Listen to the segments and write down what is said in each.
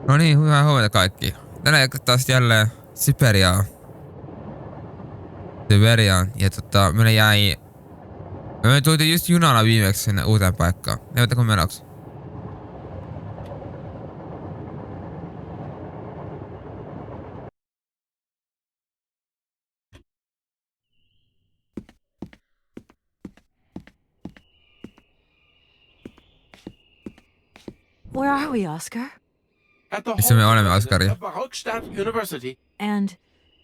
No niin, hyvää huomenta kaikki. Tänään taas jälleen SYBERIAan. Ja me tultiin just junalla viimeksi sinne uuteen paikkaan. Näytäkö menoksi? Where are we, Oscar? At the Missä me olemme, hall Oskari? of Barockstadt University. And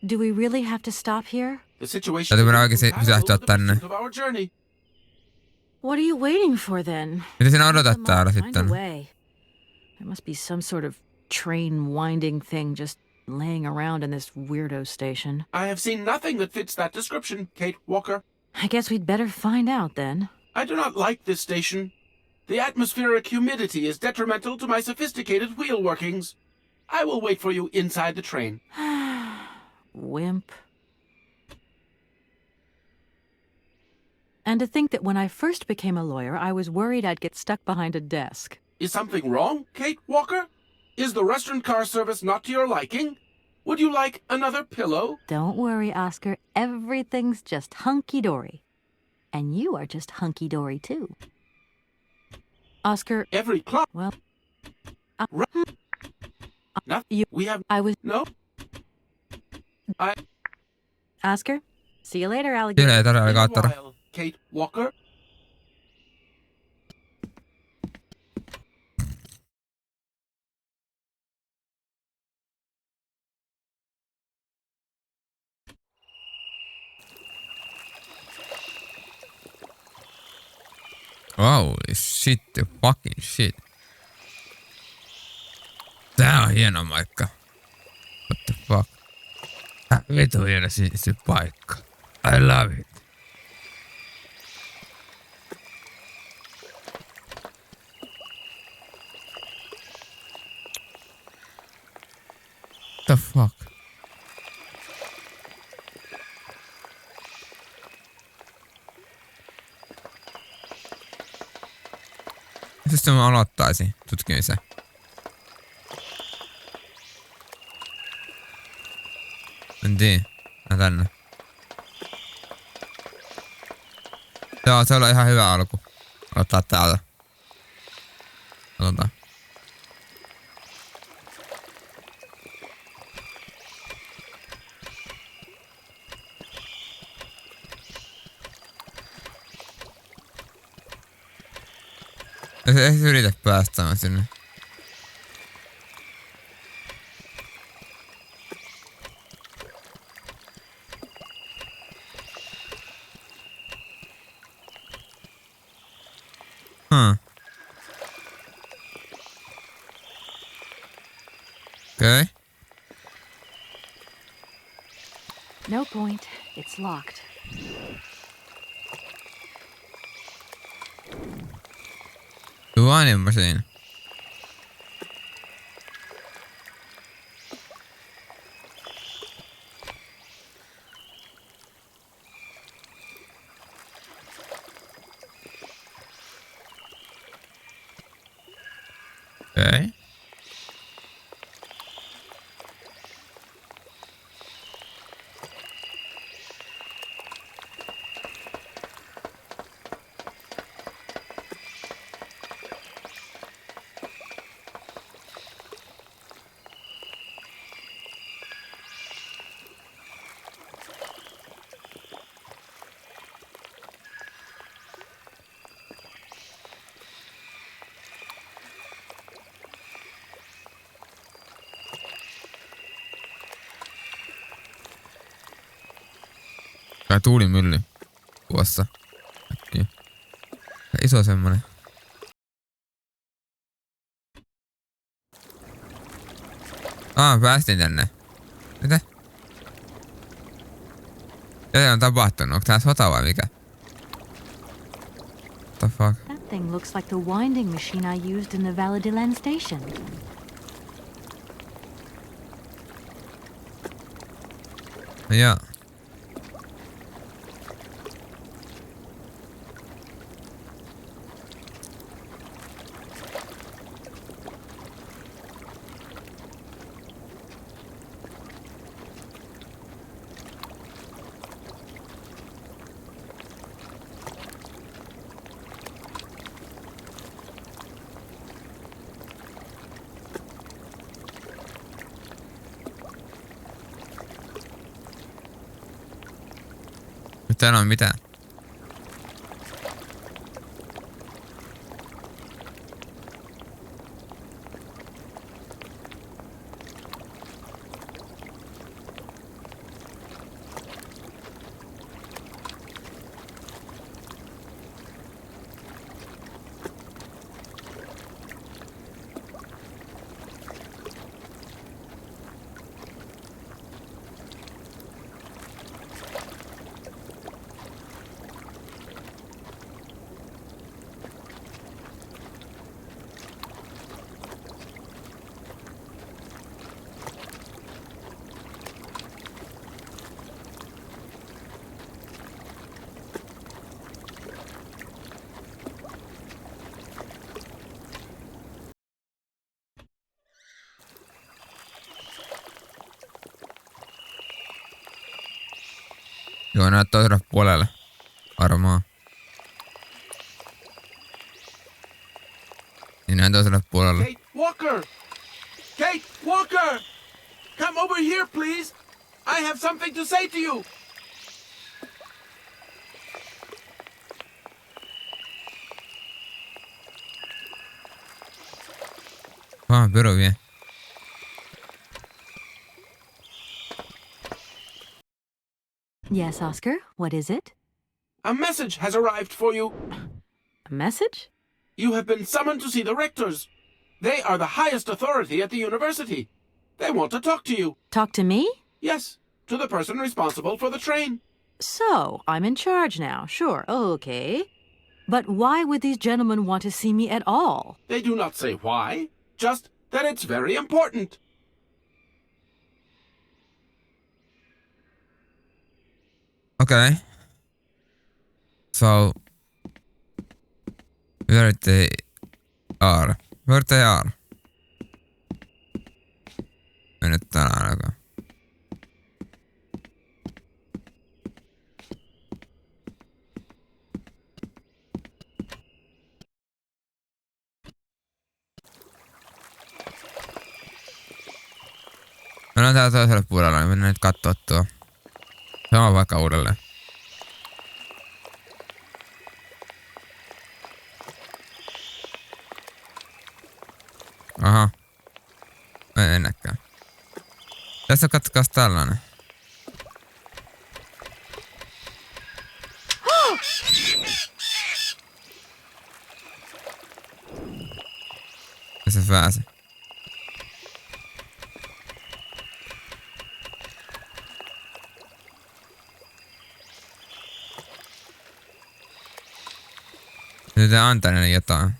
do we really have to stop here? The situation Täytyy mennä is oikeesti incompatible pysähtyä with the tänne. pursuit of our journey. What are you waiting for then? Mitä sinä odotat Come on, täällä find sitten? a way. There must be some sort of train winding thing just laying around in this weirdo station. I have seen nothing that fits that description, Kate Walker. I guess we'd better find out then. I do not like this station. The atmospheric humidity is detrimental to my sophisticated wheel workings. I will wait for you inside the train. Wimp. And to think that when I first became a lawyer, I was worried I'd get stuck behind a desk. Is something wrong, Kate Walker? Is the restaurant car service not to your liking? Would you like another pillow? Don't worry, Oscar. Everything's just hunky-dory. And you are just hunky-dory, too. Oscar, Every clock. well... No, you- we have I was... no. Oscar, see you later, alligator. Siellä ei tarvitse In a alligaattori. while, Kate Walker. Holy shit, fucking shit. Tää on hieno paikka. What the fuck? Vitu hieno se paikka. I love it. The fuck? Mistä mä aloittaisin tutkimisen? En tiedä. Tänne. Joo, se on ihan hyvä alku. Aloittaa täältä. Otetaan. Ei se yritä päästä sinne. Okay. No point. It's locked. Tuonin machine. Okay. Kai tuulimylly tuossa. Äkkiä. Iso semmonen. Päästiin tänne. Mitä? Mitä on tapahtunut? Onko tää sota vai mikä? What the fuck? That thing looks like the winding machine I used in the Valadilan station. Joo. Täällä on mitään. Joo, näet toiselle puolelle. Varmaan. Niin näin toiselle puolelle. Kate Walker! Kate Walker! Come over here, please! I have something to say to you! Pyro vie. Yes, Oscar, what is it? A message has arrived for you. A message? You have been summoned to see the rectors. They are the highest authority at the university. They want to talk to you. Talk to me? Yes, to the person responsible for the train. So, I'm in charge now, sure, okay. But why would these gentlemen want to see me at all? They do not say why, just that it's very important. Okay. So, where they are? Where they are? Ei nyt tänään ainakaan. Mennään täällä toiselle puolella, niin mennään nyt kattoo tuo. Se on vaikka uudelleen. Aha. Ei ennäkään. Tässä katsotaan tällainen. Ja se pääsi. Nyt antaa niille jotain.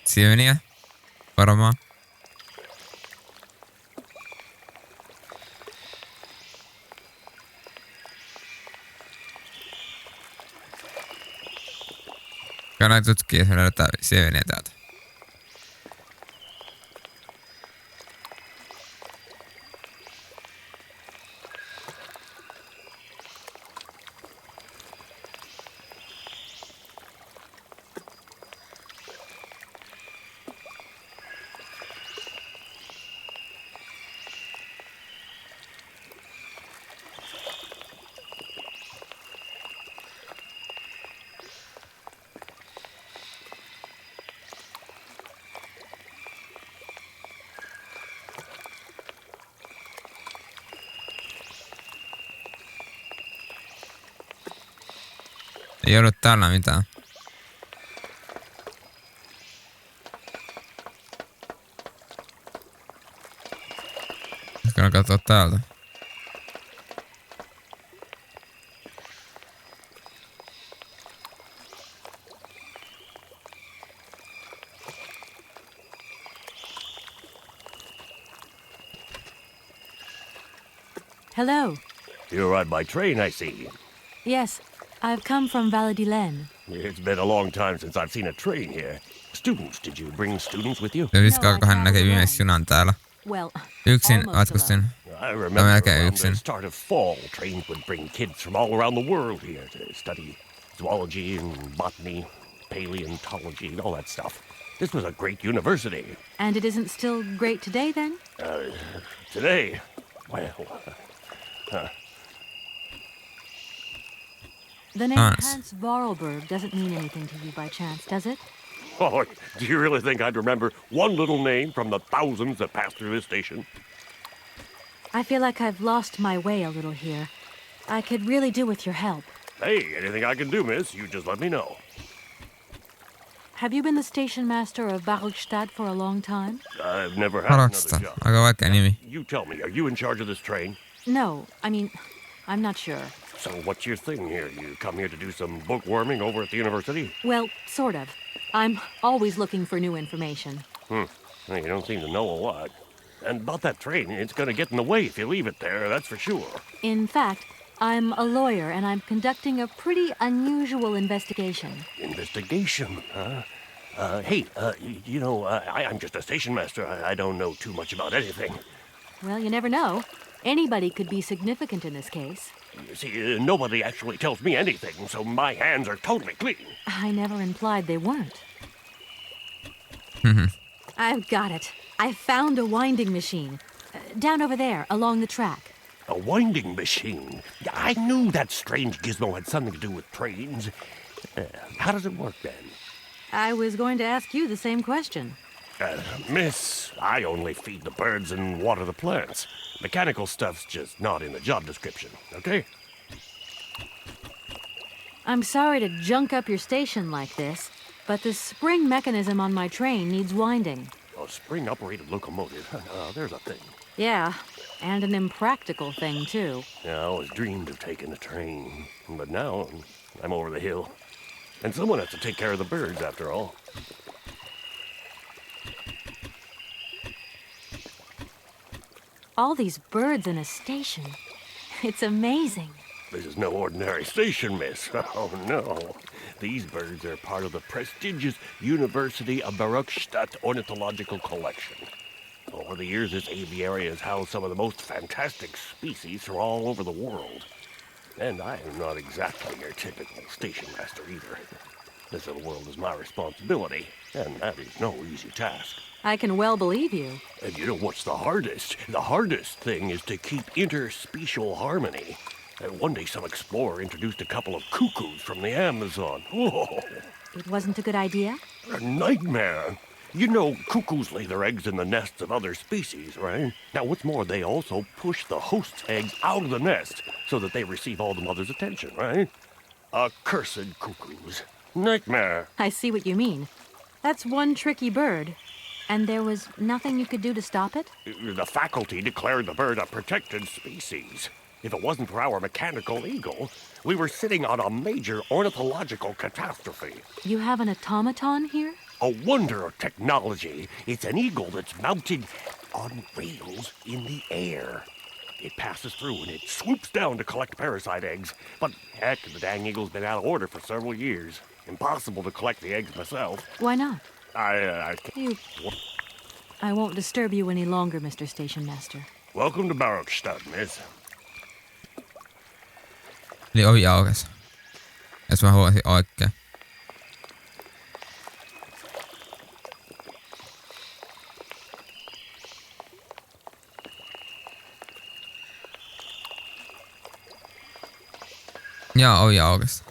Siemeniä. Varmaan. Kannattaa tutkia, jos me löydetään siemeniä täältä. Ei ollut täällä mitään. Kannattaa katsoa täältä. Hello. You ride by train, I see. Yes, I've come from Valadilen. It's been a long time since I've seen a train here. Students, did you bring students with you? Ja viskaakohan näkee viimeis junan täällä. Well, Yksin, almost ootko sen? I remember melkein around yksin. the start of fall, trains would bring kids from all around the world here to study zoology and botany, paleontology, and all that stuff. This was a great university. And it isn't still great today, then? Today, well, The name Hans. Hans Vorarlberg doesn't mean anything to you by chance, does it? Oh, do you really think I'd remember one little name from the thousands that pass through this station? I feel like I've lost my way a little here. I could really do with your help. Hey, anything I can do, miss, you just let me know. Have you been the station master of Barukstadt for a long time? I've never had another Paraksta. job. Aika vaikea nimi. You tell me, are you in charge of this train? No, I mean, I'm not sure. So what's your thing here? You come here to do some bookworming over at the university? Well, sort of. I'm always looking for new information. Well, you don't seem to know a lot. And about that train, it's gonna get in the way if you leave it there, that's for sure. In fact, I'm a lawyer and I'm conducting a pretty unusual investigation. Investigation, huh? I'm just a station master. I don't know too much about anything. Well, you never know. Anybody could be significant in this case. You see, nobody actually tells me anything, so my hands are totally clean. I never implied they weren't. I've got it. I found a winding machine. Down over there, along the track. A winding machine? I knew that strange gizmo had something to do with trains. How does it work, then? I was going to ask you the same question. Miss, I only feed the birds and water the plants. Mechanical stuff's just not in the job description, okay? I'm sorry to junk up your station like this, but the spring mechanism on my train needs winding. A spring-operated locomotive. There's a thing. Yeah, and an impractical thing, too. Yeah, I always dreamed of taking a train. But now, I'm over the hill. And someone has to take care of the birds, after all. All these birds in a station. It's amazing. This is no ordinary station, miss. Oh, no. These birds are part of the prestigious University of Barukstadt Ornithological Collection. Over the years, this aviary has housed some of the most fantastic species from all over the world. And I am not exactly your typical station master either. This little world is my responsibility, and that is no easy task. I can well believe you. And you know what's the hardest? The hardest thing is to keep interspecial harmony. One day some explorer introduced a couple of cuckoos from the Amazon. Whoa! It wasn't a good idea? A nightmare. You know, cuckoos lay their eggs in the nests of other species, right? Now, what's more, they also push the host's eggs out of the nest so that they receive all the mother's attention, right? Accursed cuckoos. Nightmare. I see what you mean. That's one tricky bird. And there was nothing you could do to stop it? The faculty declared the bird a protected species. If it wasn't for our mechanical eagle, we were sitting on a major ornithological catastrophe. You have an automaton here? A wonder of technology. It's an eagle that's mounted on rails in the air. It passes through and it swoops down to collect parasite eggs. But heck, the dang eagle's been out of order for several years. Impossible to collect the eggs myself. Why not? I I won't disturb you any longer, Mr. Station Master. Welcome to Barukstadt, miss. Eli ovi aukesi. Jos mä huomasin oikein. Jaa, ovi aukesi.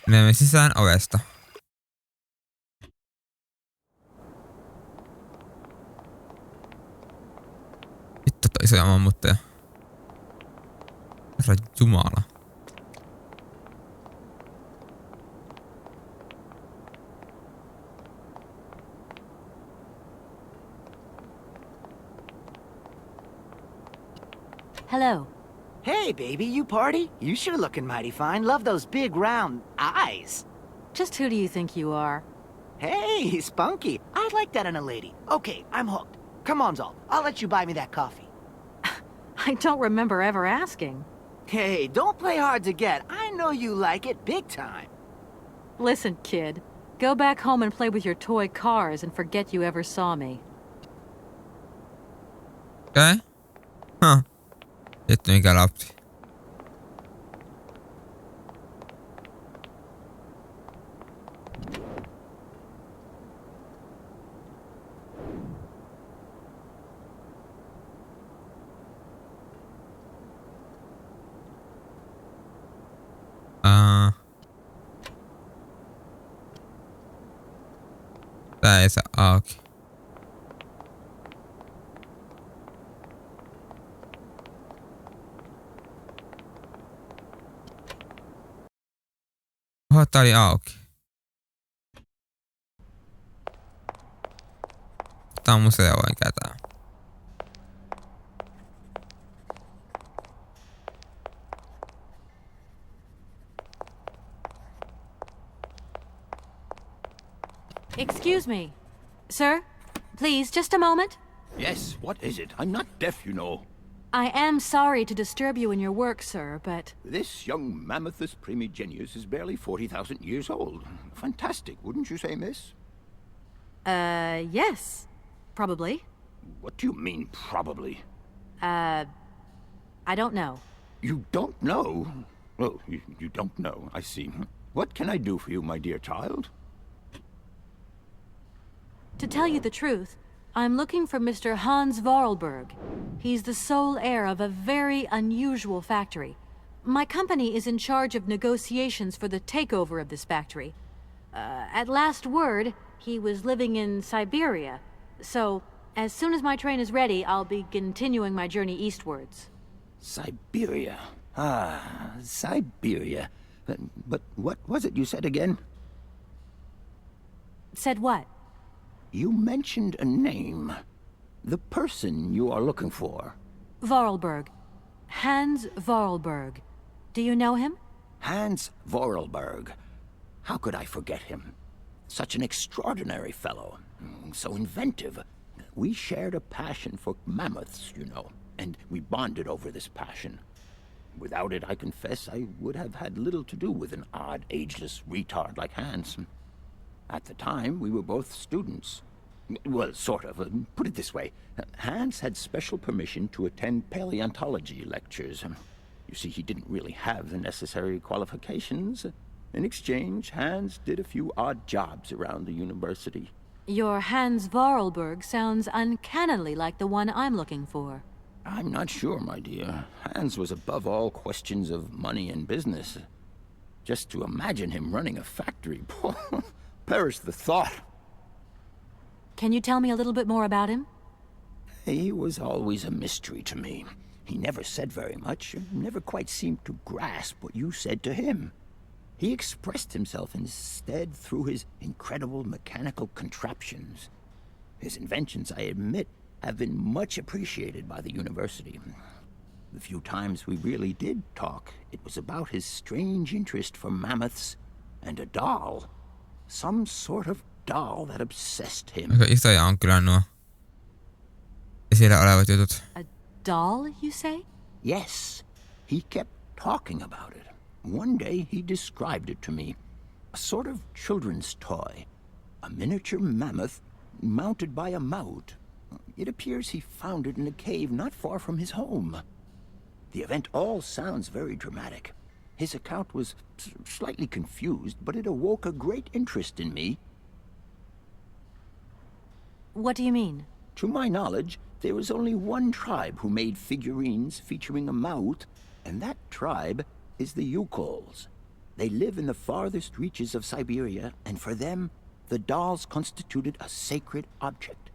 Menemme sisään ovesta. Vittu, toi isoja mammutteja. Herra jumala. Hello. Hey, baby, you party? You sure looking mighty fine. Love those big round eyes. Just who do you think you are? Hey, spunky. I'd like that in a lady. Okay, I'm hooked. Come on, Zol. I'll let you buy me that coffee. I don't remember ever asking. Hey, don't play hard to get. I know you like it big time. Listen, kid. Go back home and play with your toy cars and forget you ever saw me. Okay. Huh. Vittu mikä lapsi. Tää ei saa auki. Oho, tää oli auki. Tää on museo enkä tää. Excuse me. Sir, please, just a moment. Yes, what is it? I'm not deaf, you know. I am sorry to disturb you in your work, sir, but This young Mammuthus primigenius is barely 40,000 years old. Fantastic, wouldn't you say, miss? yes. Probably. What do you mean, probably? I don't know. You don't know? Oh, you don't know, I see. What can I do for you, my dear child? To tell you the truth, I'm looking for Mr. Hans Vorarlberg. He's the sole heir of a very unusual factory. My company is in charge of negotiations for the takeover of this factory. At last word, he was living in Siberia. So, as soon as my train is ready, I'll be continuing my journey eastwards. Siberia. Ah, Siberia. But what was it you said again? Said what? You mentioned a name. The person you are looking for. Vorarlberg. Hans Vorarlberg. Do you know him? Hans Vorarlberg. How could I forget him? Such an extraordinary fellow. So inventive. We shared a passion for mammoths, you know, and we bonded over this passion. Without it, I confess, I would have had little to do with an odd, ageless retard like Hans. At the time, we were both students. Well, sort of. Put it this way. Hans had special permission to attend paleontology lectures. You see, he didn't really have the necessary qualifications. In exchange, Hans did a few odd jobs around the university. Your Hans Vorarlberg sounds uncannily like the one I'm looking for. I'm not sure, my dear. Hans was above all questions of money and business. Just to imagine him running a factory, perish the thought. Can you tell me a little bit more about him? He was always a mystery to me. He never said very much, never quite seemed to grasp what you said to him. He expressed himself instead through his incredible mechanical contraptions. His inventions, I admit, have been much appreciated by the university. The few times we really did talk, it was about his strange interest for mammoths and a doll. Some sort of doll that obsessed him. Aika isoja on kyllä nuo esillä olevat jutut. A doll, you say? Yes, he kept talking about it. One day he described it to me. A sort of children's toy. A miniature mammoth mounted by a maut. It appears he found it in a cave not far from his home. The event all sounds very dramatic. His account was slightly confused, but it awoke a great interest in me. What do you mean? To my knowledge, there was only one tribe who made figurines featuring a maut, and that tribe is the Yukols. They live in the farthest reaches of Siberia, and for them, the dolls constituted a sacred object,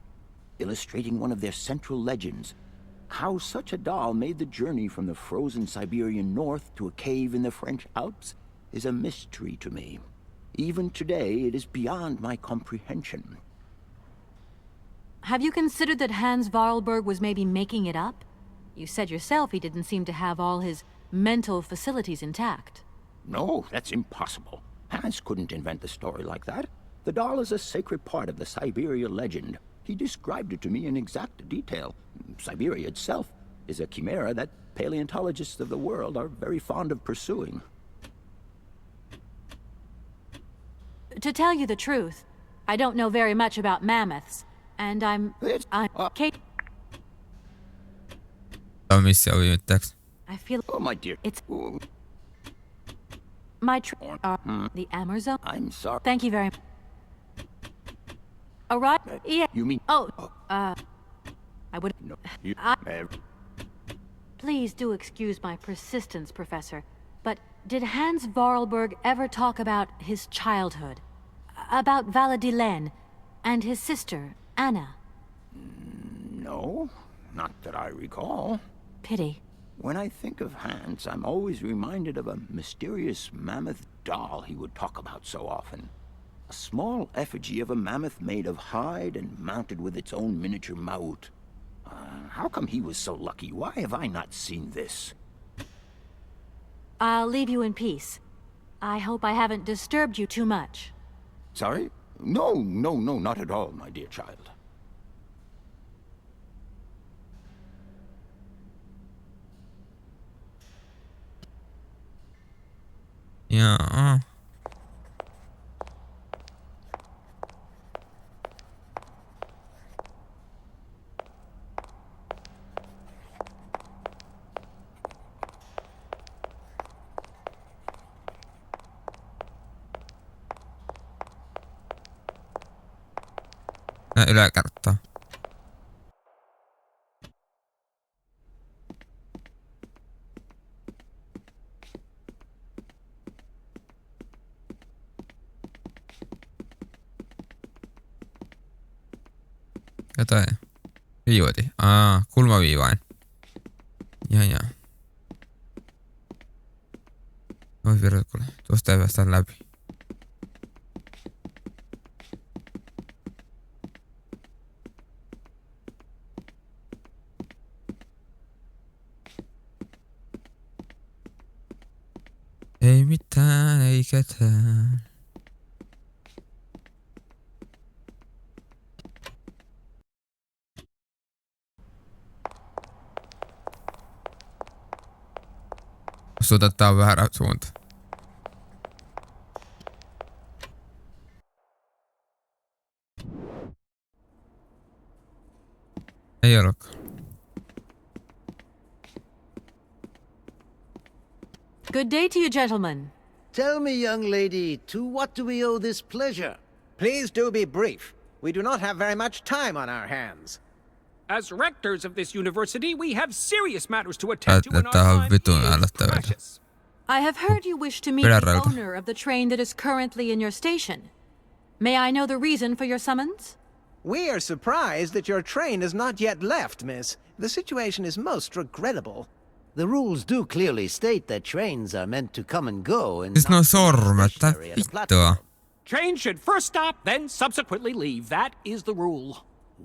illustrating one of their central legends. How such a doll made the journey from the frozen Siberian north to a cave in the French Alps is a mystery to me. Even today, it is beyond my comprehension. Have you considered that Hans Vorarlberg was maybe making it up? You said yourself he didn't seem to have all his mental facilities intact. No, that's impossible. Hans couldn't invent the story like that. The doll is a sacred part of the Siberia legend. He described it to me in exact detail. Siberia itself is a chimera that paleontologists of the world are very fond of pursuing. To tell you the truth, I don't know very much about mammoths, and I'm Kate. Tämä on missio viimettäksi. I feel Oh, my dear. it's Oh, my the Amazon. I'm sorry. Thank you very much. All right. Yeah. You mean... Oh, I would. No, you... Please do excuse my persistence, Professor. But did Hans Vorarlberg ever talk about his childhood? About Valladolid? and his sister, Anna? No, not that I recall. Pity. When I think of Hans, I'm always reminded of a mysterious mammoth doll he would talk about so often. A small effigy of a mammoth made of hide and mounted with its own miniature maut. How come he was so lucky? Why have I not seen this? I'll leave you in peace. I hope I haven't disturbed you too much. Sorry? No, not at all, my dear child. Jaa. Yläkarttaa. Jotain. Viivoiti. Kulmaviivain. Ja. Oi virkule. Tuosta ei päästä läpi. Ei mitään, ei ketään. Musta tää on väärä suunta. Ei olekaan. Good day to you, gentlemen. Tell me, young lady, to what do we owe this pleasure? Please do be brief. We do not have very much time on our hands. As rectors of this university, we have serious matters to attend to, and our Tää on time vitun is ällättävää. precious. I have heard you wish to meet the owner of the train that is currently in your station. May I know the reason for your summons? We are surprised that your train has not yet left, miss. The situation is most regrettable. The rules do clearly state that trains are meant to come and go and Siis no sormet, tää stationary at a vittua. platform. Train should first stop, then subsequently leave. That is the rule.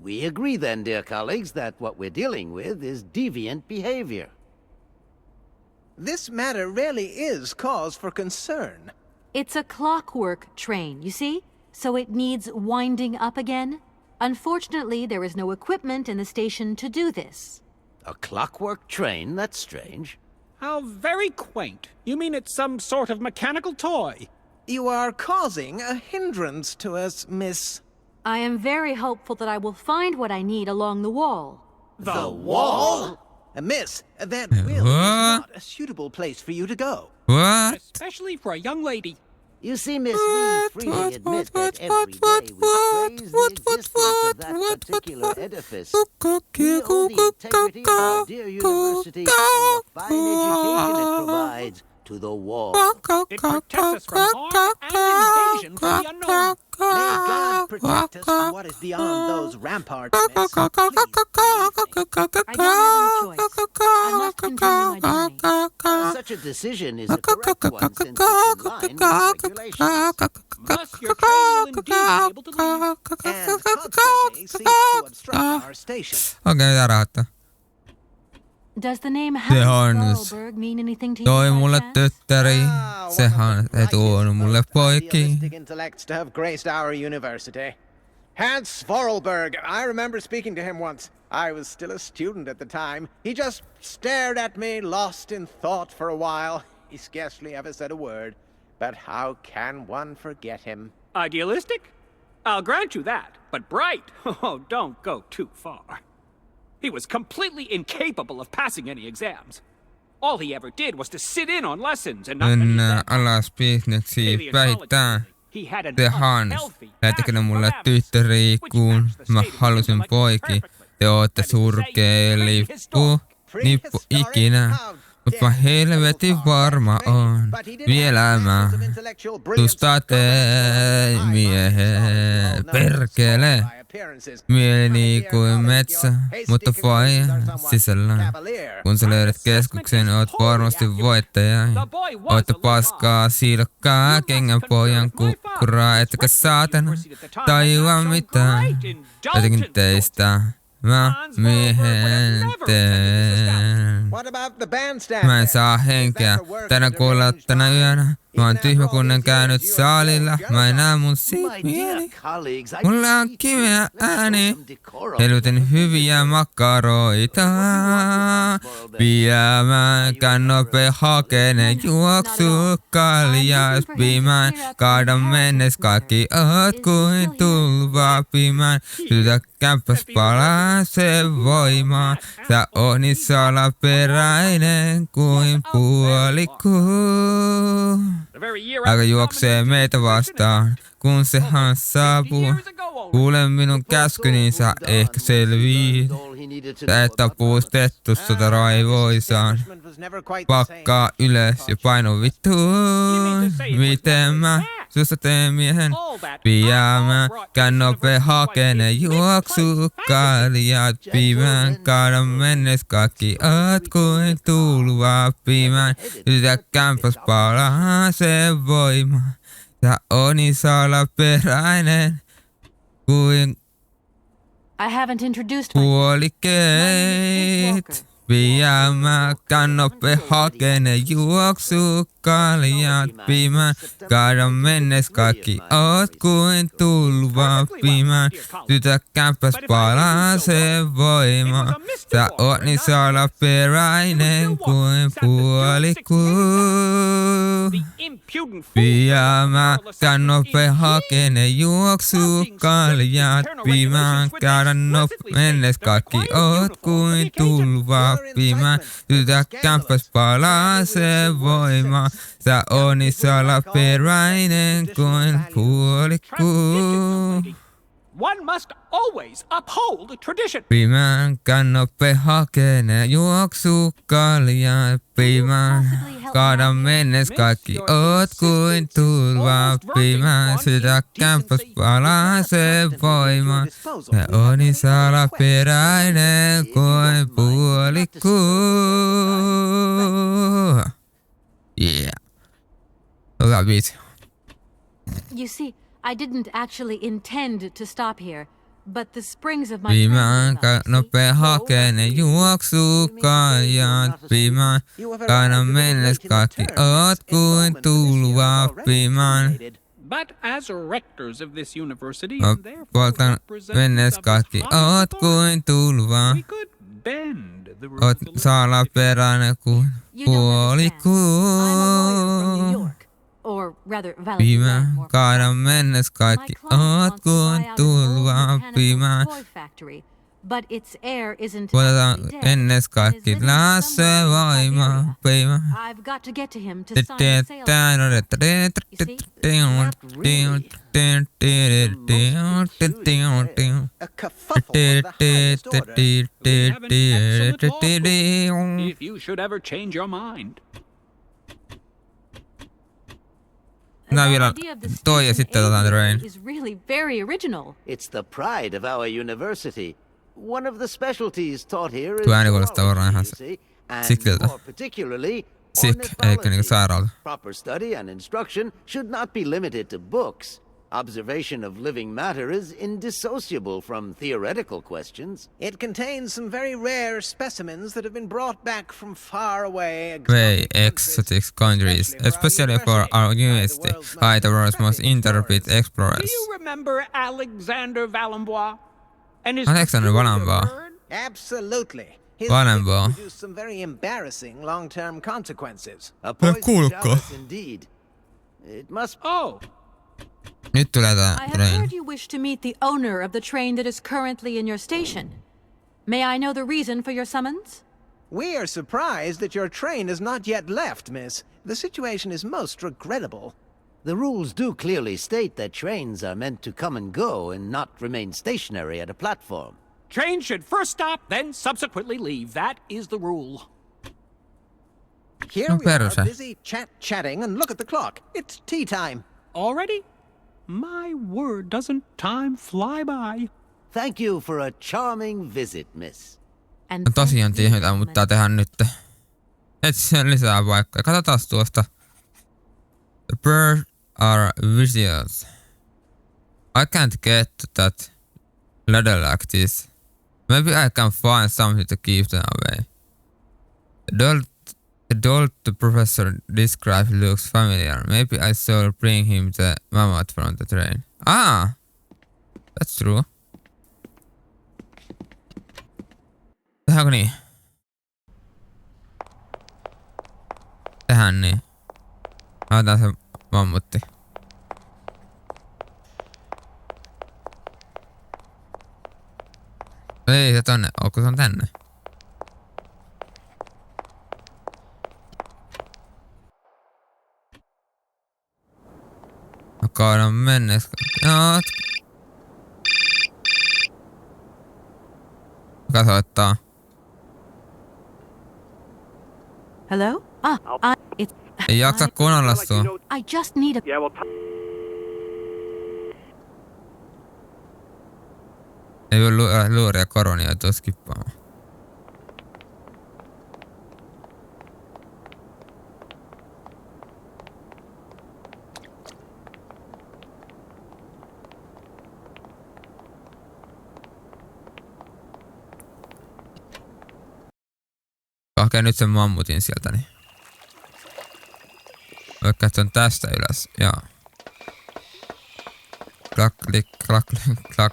We agree then, dear colleagues, that what we're dealing with is deviant behavior. This matter really is cause for concern. It's a clockwork train, you see? So it needs winding up again. Unfortunately, there is no equipment in the station to do this. A clockwork train? That's strange. How very quaint. You mean it's some sort of mechanical toy? You are causing a hindrance to us, miss. I am very hopeful that I will find what I need along the wall. The wall? Miss, that will is not a suitable place for you to go. What? Especially for a young lady. You see, miss, we freely admit that every day we praise the existence of that particular edifice. We owe the integrity of our dear university and the fine education it provides to the wall. It protects us from harm and invasion from the unknown. May God protect us from what is beyond those ramparts, miss. Please, I don't have any choice. I must continue my journey. Such a decision is a correct one since it's in line with regulations. Thus, your train will indeed be able to leave. And consequently cease to obstruct our station. Okei, mitä rahoittaa? Does the name Hans Vorarlberg mean anything to you? toi by mulle chance? tyttäri. Sehän ei tuonut mulle poikki. Idealistic intellects to have graced our university. Hans Vorarlberg. I remember speaking to him once. I was still a student at the time. He just stared at me, lost in thought for a while. He scarcely ever said a word. But how can one forget him? Idealistic? I'll grant you that. But bright? Oh, don't go too far. He was completely incapable of passing any exams. All he ever did was to sit in on lessons and not Mennään alas bisneksiin väittää. Te Hans, lähettäkö ne mulle tyttäri, kun mä halusin poikki. Te ootte surkea lippu ikinä. Mutta helvetin varma on, vielä mä tustate miehen perkele. Mieli kuin metsä, mutta vai sisällä. Kun sä löydät keskuksen, oot varmasti voittaja. Ootte paskaa, silkkaa, kengänpojan kukkuraa, ettekä saatana tajua mitään. Jotenkin teistä mä miehen teen. Mä en saa henkeä tänä kuulla tänä yönä. Mä oon tyhmä kun en käynyt saalilla. Mä en näe mun silmiäni. Mulla on kimeä ääni. Helvetin hyviä makaroita. Piämänkään nopea hakene juoksu kaljas piimään. Kaadan mennes kaikki oot kuin tulva piimään. Sytä kämpäs palaa se voimaa. Sä oot niin salaperäinen kuin puolikuu. Aika juoksee meitä vastaan, kun sehan saapuu. Kuule minun käskyni, sä ehkä selviit. Sä et tapustettu sota raivoisaan. Pakkaa ylös ja paino vittuun. Miten mä susta teen miehen? Piämänkään nopea hakene juoksu kaljat piimään. Kaadan mennes kaikki oot kuin tulva piimään. Sytä kämpäs palaa se voima. Sä oot niin salaperäinen kuin puolikeet. Piämänkään nopea hakene juoksu kaljat piimään. Kaadan mennes kaikki oot kuin tulva piimään. Sytä kämpäs palaa se voima. Sä oot niin salaperäinen kuin puolikuu. Piämänkään nopea hakene juoksu kaljat piimään. Kaadan mennes kaikki oot kuin tulva piimään. Sytä kämpäs palaa se voima. Sä oot niin salaperäinen kuin puolikuu. One must always uphold tradition. Piimäänkään nopea hakene juoksu kaljaa piimään. Kaadan mennes kaikki oot kuin tulva piimään. Sytä kämpäs palaa se voima. Sä oot niin salaperäinen kuin puolikuu. Yeah. Hyvä biisi. You see, I didn't actually intend to stop here, but the springs of my Piimäänkään nopea hakene juoksu kaljat piimään. Kaadan mennes kaikki oot kuin tulva piimään. But as rectors of this university, Poltan mennes kaikki oot kuin tulva. we could bend the rules Oot a little. salaperäinen kuin puolikuu. Or rather, Piimään, kaadan mennes kaikki oot kuin tulva piimään. but its air isn't Puoletaan actually dead. ennes kaikki It's living lässä somewhere in voimaa Siberia. piimään. I've got to get to him to sign the sales. A kerfuffle of the highest order. We have an excellent law course, if you should ever change your mind. Nää vielä The idea of the toi ja station sitten otetaan Rain. is really very original. It's the pride of our university. One of the specialties taught here is Tuo ääni kuulostaa varmaan ihan zoology, you see, and sikliltä. more particularly Sick, eikä niinku sairaalta. Proper study and instruction should not be limited to books. Observation of living matter is indissociable from theoretical questions. It contains some very rare specimens that have been brought back from far away Way exotic countries, especially for our university, by the world's most intrepid Do explorers. you remember Alexander Valenbois? And his Alexander Valenbois. bird? Absolutely. His Valenbois. gift produced some very embarrassing long-term consequences. A poison kuulkaa. chalice indeed. It must Oh, Nyt tulee I tää have Rain. heard you wish to meet the owner of the train that is currently in your station. May I know the reason for your summons? We are surprised that your train has not yet left, miss. The situation is most regrettable. The rules do clearly state that trains are meant to come and go and not remain stationary at a platform. train should first stop, then subsequently leave. That is the rule. Here No we are, perse. busy chatting, and look at the clock. It's tea time. Already? My word, doesn't time fly by? Thank you for a charming visit, miss. And No tosiaan thank you, tiedän, mitä mutta tehdä nyt. Etsi lisää paikkoja. Katsotaan tuosta. The birds are vicious. I can't get to that ladder like this. Maybe I can find something to keep them away. The doll the professor described looks familiar. Maybe I shall bring him the mammoth from the train. Ah! That's true. Tehdäänkö niin? Tehdään niin. Otetaan se mammutti. Ei se tonne, onko se on tänne? Mä kaadan mennessä. Kuka soittaa? Hello? It's... Ei jaksa kuunnella sua. I just need a... Yeah, well, Ei voi luuria koronia joutua skippaamaan. Hakee nyt sen mammutin sieltä, niin. Vaikka se on tästä ylös, joo. Klak, klik, klak, klak.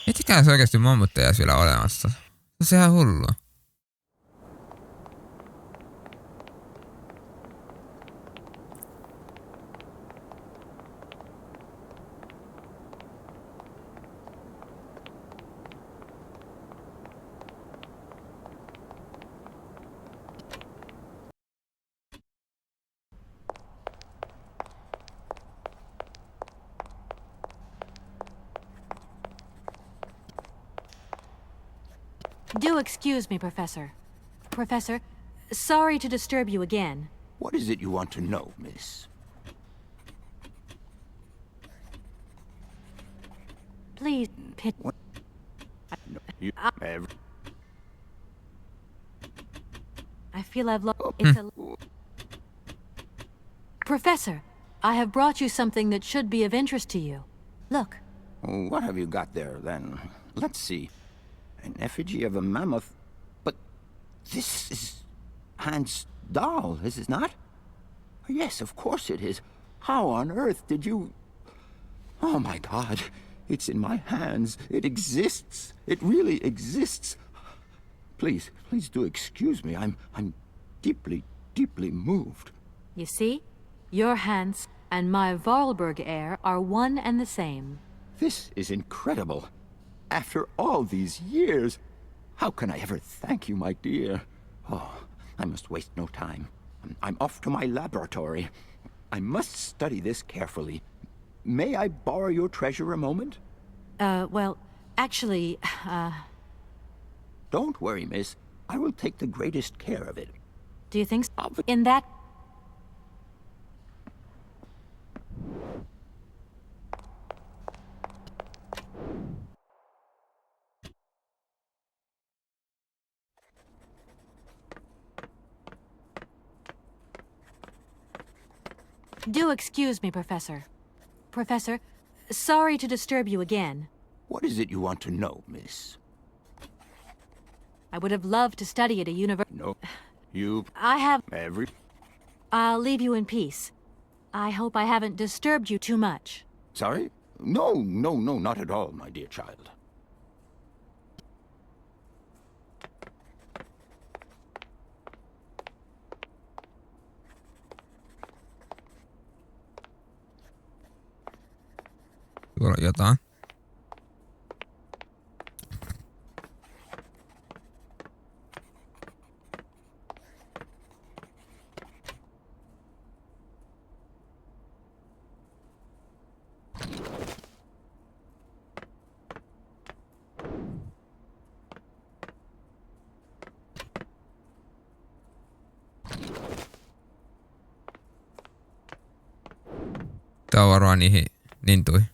Mitikään se oikeesti mammutteja edes vielä olemassa? Se on ihan hullua. Do excuse me, Professor. Professor, sorry to disturb you again. What is it you want to know, miss? Please, What? No, you have... I feel I've lost... It's a... Professor, I have brought you something that should be of interest to you. Look. What have you got there, then? Let's see. An effigy of a mammoth. But this is Hans' doll, is it not? Yes, of course it is. How on earth did you... Oh, my God. It's in my hands. It exists. It really exists. Please do excuse me. I'm deeply, deeply moved. You see? Your Hans and my Vorarlberg heir are one and the same. This is incredible. After all these years, how can I ever thank you, my dear? Oh, I must waste no time. I'm off to my laboratory. I must study this carefully. May I borrow your treasure a moment? Well, actually, Don't worry, miss. I will take the greatest care of it. do you think so? In that... Do excuse me, Professor. Professor, sorry to disturb you again. What is it you want to know, miss? I would have loved to study at a university. No, you... I have... Every... I'll leave you in peace. I hope I haven't disturbed you too much. Sorry? No, not at all, my dear child. Tuolla on jotain. Tää on varmaan niihin lintuihin.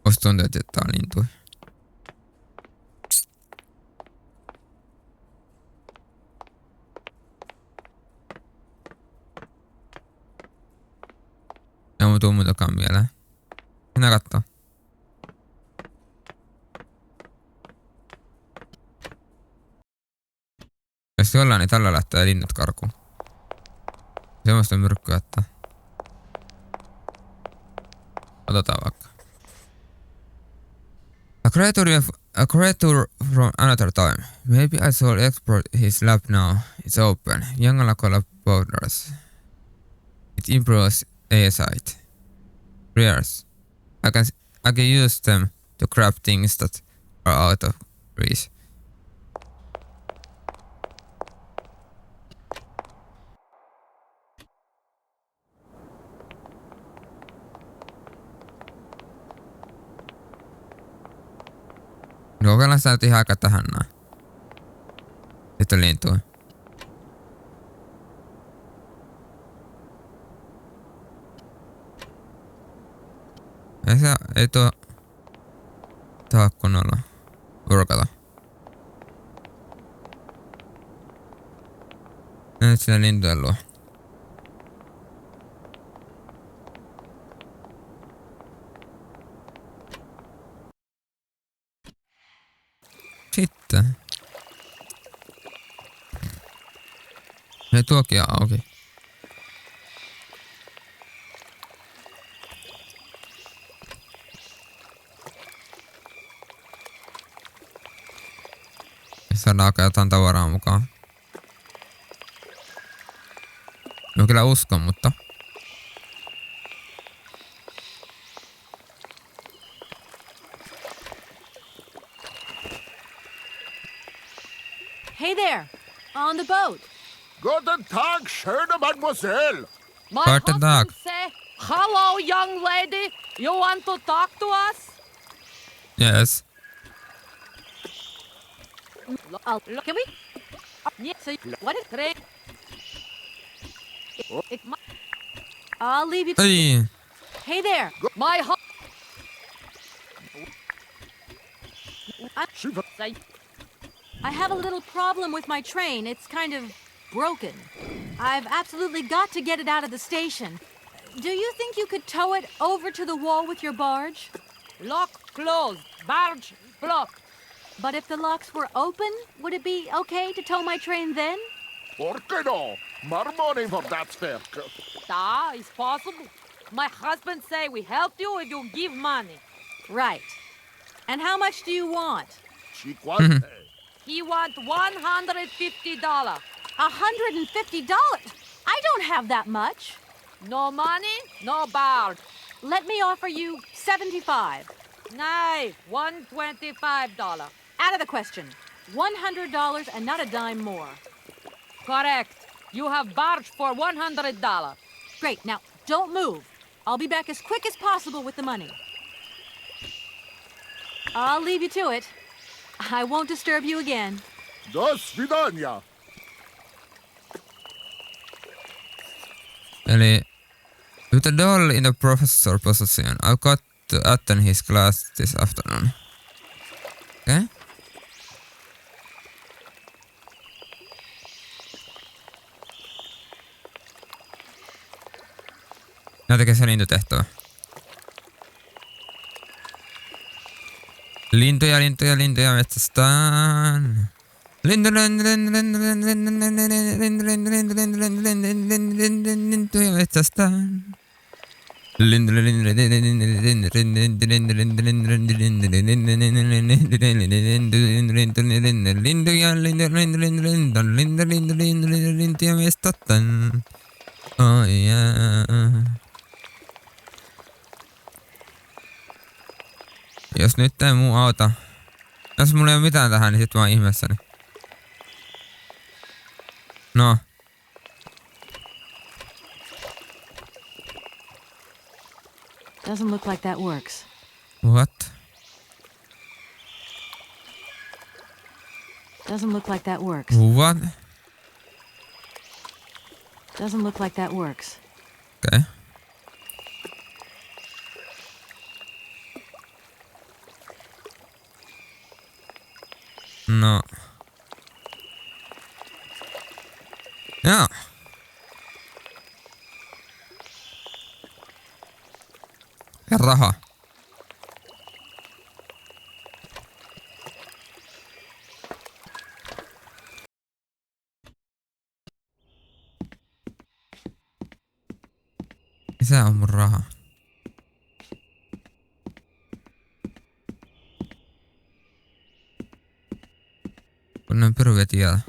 Musta tuntuu, että tää on lintuihin. Ei mun tuu muutakaan mieleen. Mennään kattoo. Jos jollain, niin tällä lähtee linnut karkuun. Semmoista myrkkyä, että... Otetaan vaikka. A creature from another time. Maybe I shall explore his lab now. It's open. Young collaborators. It improves eyesight. Prayers. I can use them to grab things that are out of reach. Kokeillaan sitä nyt ihan aika tähän näin. Sitten lintuja. Ei tuo kunnolla urkata. Nyt sinne lintujen luo. Sitten. Ei tuokin auki. Saadaan alkaa jotain tavaraa mukaan. No kyllä uskon, mutta... Hey there! On the boat! Guten Tag, schöne Mademoiselle. My Guten Tag. husband say, hello, young lady. You want to talk to us? Yes. Can we? Yes, what is train? I'll leave you to... Ei. Hey there! My I have a little problem with my train. It's kind of broken. I've absolutely got to get it out of the station. Do you think you could tow it over to the wall with your barge? lock closed, barge blocked. But if the locks were open, would it be okay to tow my train then? ¿Por qué no? More money for that work. It's possible. My husband say we help you if you give money. Right. And how much do you want? $50. He want $150. $150? I don't have that much. No money, no barge. Let me offer you $75. Nay, $125. Out of the question. $100 and not a dime more. Correct. You have barge for $100. Great. Now, don't move. I'll be back as quick as possible with the money. I'll leave you to it. I won't disturb you again. До свидания. Eli with a doll in the professor position, I've got to attend his class this afternoon. Okay? Näytäkö se lintutehtävä? Lintuja metsästään. Lintuja metsästään. Lintuja metsästään. Oh yeah. Jos nyt ei muu auta. Jos mulla ei oo mitään tähän, niin sit mä oon ihmeessäni. No. Doesn't look like that works. What? Doesn't look like that works. What? Doesn't look like that works. Okay. No. Joo. Ja raha. Missä on mun raha? Kun on piru vetiä.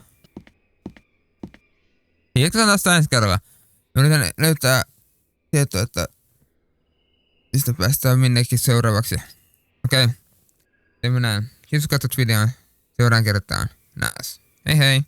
Jatketaan tästä ensi kerralla. Mä yritän löytää tietoa, että mistä päästään minnekin seuraavaksi. Okei. Teemme näin. Kiitos katsot videon. Seuraan kertaan. Näs. Hei hei.